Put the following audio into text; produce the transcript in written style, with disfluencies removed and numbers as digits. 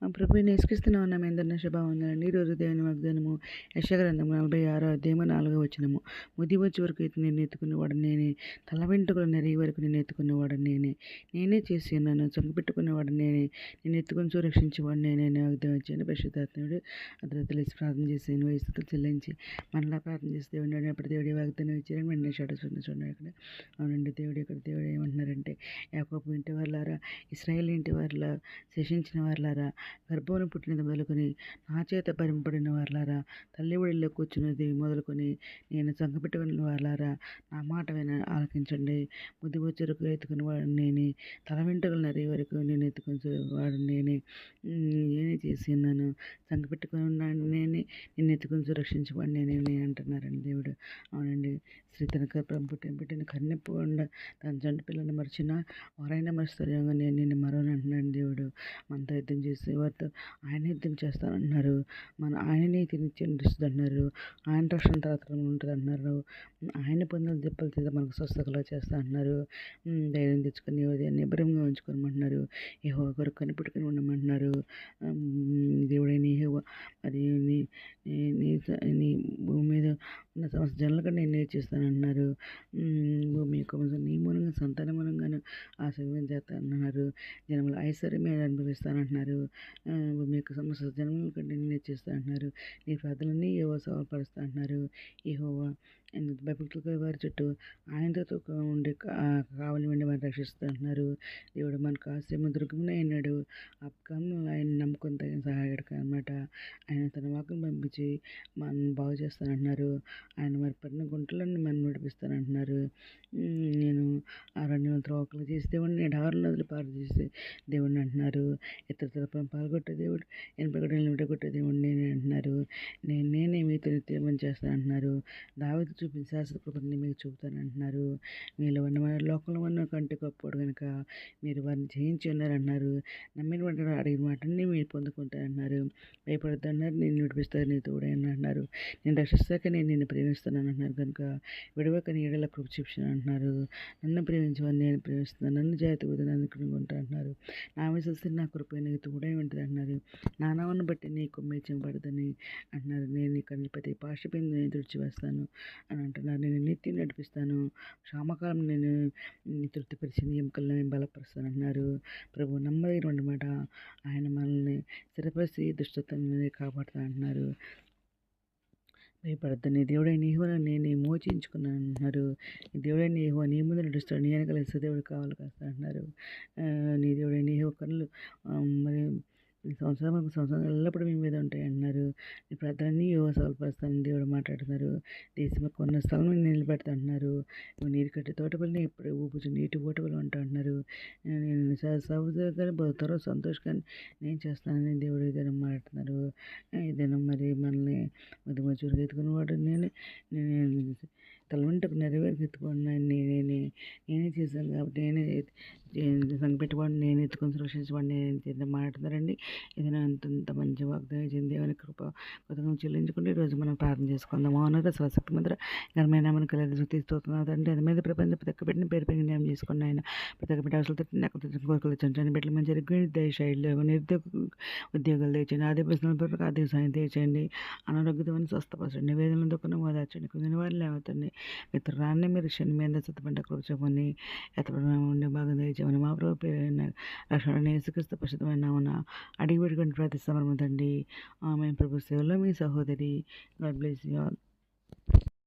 ప్రభువైన యేసుక్రీస్తు నామమున మీ అందరికీ శుభవందనాలు. ఈరోజు దేవుని వాగ్దానము యెషయా గ్రంథము 46వ అధ్యాయము 4వ వచనము. ముది వచ్చే వరకు నిన్ను ఎత్తుకునేవాడు నేనే, తల వెంట్రుకలు నెరిగే వరకు నిన్ను ఎత్తుకునేవాడు నేనే. నేనే చేసి ఉన్నాను, చంకపెట్టుకునేవాడు నేనే, నిన్ను ఎత్తుకొని రక్షించేవాడు నేనే. వాగ్దానం ఇచ్చాను. పరిశుద్ధాత్ముడు అతను లేచి ప్రార్థన చేసి వయసుతో చెల్లించి మనలా ప్రార్థన చేసి దేవుడు అప్పుడు దేవుడి వాగ్దానం ఇచ్చారని వెంటనే చూడండి అక్కడ. అవునండి, దేవుడు ఏమంటున్నారంటే, యాకోబు ఇంటి వారులారా, ఇశ్రాయేలు ఇంటి వారులా, శేషించిన వారులారా, గర్భమున పుట్టినది మొదలుకొని నా చేత భరింపబడిన వారులారా, తల్లి ఒడిలో కూర్చున్నది మొదలుకొని నేను చంకపెట్టుకున్న వారులారా, నా మాట ఆలకించండి. బుద్ధి వచ్చరకు ఎత్తుకుని వాడు నేనే, తల వెంట్రుకలు నరి వరకు నేను ఎత్తుకొని వాడు నేనే. నేనే చేసి ఉన్నాను, చంకపెట్టుకుని ఉన్నాను నేనే, నిన్ను ఎత్తుకొని సురక్షించబడి నేనే అంటున్నారండి దేవుడు. అవునండి, స్త్రీ తన గర్భం పుట్టిన కన్నెప్పు ఉండ తన జంట పిల్లల్ని మరిచినా వారైనా మరుస్తారు, నేను నిన్ను మరవని అంటున్నాను దేవుడు. మనతో యుద్ధం చేసే వారితో ఆయన యుద్ధం చేస్తానన్నారు. ఆయన నీతిని చెందిస్తుంది, ఆయన రక్షణ తరతరం ఉంటుంది అంటున్నారు. ఆయన పొందిన దెబ్బలు చేత మనకు స్వస్థతలా చేస్తా అంటున్నారు. ధైర్యం తెచ్చుకొని నిబ్రంగా ఉంచుకోమంటున్నారు. యెహోవా కొరకు కనిపెట్టుకుని ఉండమంటున్నారు. దేవుడైన యెహోవా మరియు నీ భూమి మీద ఉన్న సమస్త జనులుగా నేను నేర్చేస్తానంటున్నారు. భూమి యొక్క నీ మూలంగా సంతాన మూలంగాను ఆశీర్వదించేస్తానన్నారు. జనములు ఐశ్వర్యమే అనుభవిస్తానంటున్నారు. భూమి యొక్క సమస్త జనముల కంటే నేను నేర్చేస్తానంటున్నారు. నీ ప్రార్థనలన్నీ యెహోవా సఫలపరుస్తా అంటున్నారు. యెహోవా భయభక్తులతో వారి చుట్టూ ఆయనతో ఉండి కావలి ఉండి వారిని రక్షిస్తూ అంటున్నారు. దేవుడు మనకు ఆశ్రయము దుర్గమునే అయినాడు. అపకాలంలో ఆయన నమ్ముకొని తగిన సహాయకుడు అనమాట. ఆయన తన వాక్కును పంపించి మనం బాగు చేస్తానంటున్నారు. ఆయన మరి పడిన గుంటలన్నీ మనం నడిపిస్తానంటున్నారు. నేను అరణ్యం త్రోవకలు చేసి దేవుడిని, ఎడారుల నదులు పారు చేసి దేవుడిని అంటున్నారు. ఇతర పాల్గొట్టే దేవుడు, ఎనపగడలను విడగొట్టే దేవుడు నేనే అంటున్నారు. నేనే మీతో నిత్యం చేస్తాను అంటున్నారు. దావీదు చూపిన శాశ్వత కృపని మీకు చూపుతానంటున్నారు. మీలో ఉన్న లోకంలో ఉన్న కంటే గొప్పవాడు కనుక మీరు వారిని జయించి ఉన్నారంటున్నారు. నమ్మిన వాడు అడిగిన వాటిని మీరు పొందుకుంటారన్నారు. భయపడద్దన్నారు, నేను విడిపిస్తాను నీ తోడే అంటున్నారు. నేను రక్షిస్తాక నేను నిన్ను ప్రేమిస్తున్నాను అంటున్నారు. కనుక విడవక నీ ఎడల కృప చూపించాను అంటున్నారు. నన్ను ప్రేమించమని నేను ప్రేమిస్తున్నాను, నన్ను జాగ్రత్త నన్ను కనుగొంటా అంటున్నారు. నా విశ్వసి నా కృప నీకు తోడై ఉంటుంది అంటున్నారు. నా నామను బట్టి నీకు మెచ్చబడదని అంటున్నారు. నేను నీ కన్నుల ప్రతి పాష బిందు నేను తుడిచివేస్తాను అని అంటున్నారు. నేను నిత్యం నడిపిస్తాను, క్షామకాలం నేను తృప్తిపరిచి నీ ఎముకలను నేను బలపరుస్తాను అంటున్నారు. ప్రభు నమ్మదగిన మాట, ఆయన మనల్ని స్థిరపరిచి దుష్టతను కాపాడుతా అంటున్నారు. భయపడద్దని దేవుడైన యెహోవా నేను మోచించుకున్నాను అంటున్నారు. దేవుడైన యెహోవా నీ ముందు నడుస్తాడు, నీ వెనకాల దేవుడు కావాలి కాస్తా అంటున్నారు. నీ దేవుడైన యెహోవా కళ్ళు మరి సంవత్సరం ఎల్లప్పుడూ మీ మీద ఉంటాయి అంటున్నారు. నీ ప్రార్థనని యెహోవా సఫలపరుస్తానని దేవుడు మాట్లాడుతున్నారు. దేశం కొన్న స్థలం నిలబెడతా అంటున్నారు. నీరు కట్టి తోటపల్లిని ఎప్పుడు ఊపుచు నీటి ఓటపల్లి అంటూ అంటున్నారు. నేను సౌదగానే సంతోషంగానే నేను చేస్తానని దేవుడు ఏదైనా మాట్లాడుతున్నారు. ఏదైనా మరి మనల్ని మధుమచూరుగా ఎత్తుకుని వాడు నేనే తలవంటకు నెరవేరికి ఎత్తుకున్నాను నేనే చేశాను కాబట్టి సంగపెట్టువాడు నేను ఎత్తుకొని సురక్షించబడి నేను మాట్లాడుతున్నారండి. ఏదైనా అంత మంచి వాగ్దానం ఇచ్చిన దేవుని కృప కృతజ్ఞతలు చెల్లించుకుంటే ఈరోజు మనం ప్రార్థన చేసుకుందాం. మౌనత స్వశక్తి మంత్ర ఘనమైన మనకు తీస్తున్నాదంటే అది మీద ప్రపంచ ప్రతి పెట్టిన పేరు పెరిగి న్యాయం చేసుకున్న ఆయన ప్రతి పెట్టి అవసరం తట్టిన కోరికలు తెచ్చండి. బిడ్డలు మంచి దయచేయండి, ఉద్యోగాలు తెచ్చండి, ఆది ప్రశ్నల ఆర్థిక సాయం తెచ్చండి, అనారోగ్యతను స్వస్థపరచండి, వేదనలు దుఃఖం ఓదార్చండి, కొన్ని వారు లేవతండి. మిత్రురాన్ని మీరు క్షణి మీద చత్తపంట కూర్చోమని ఎత్తపడిన ఉండే భాగం తెచ్చామని మా ప్రభు పేరైన రక్షణ యేసుక్రీస్తు పరిశుద్ధమైన నామమున అడిగి పెట్టుకుని ప్రతి సమర్మతండి. ఆమె ప్రభు సేవలో మీ సహోదరి. God bless you all.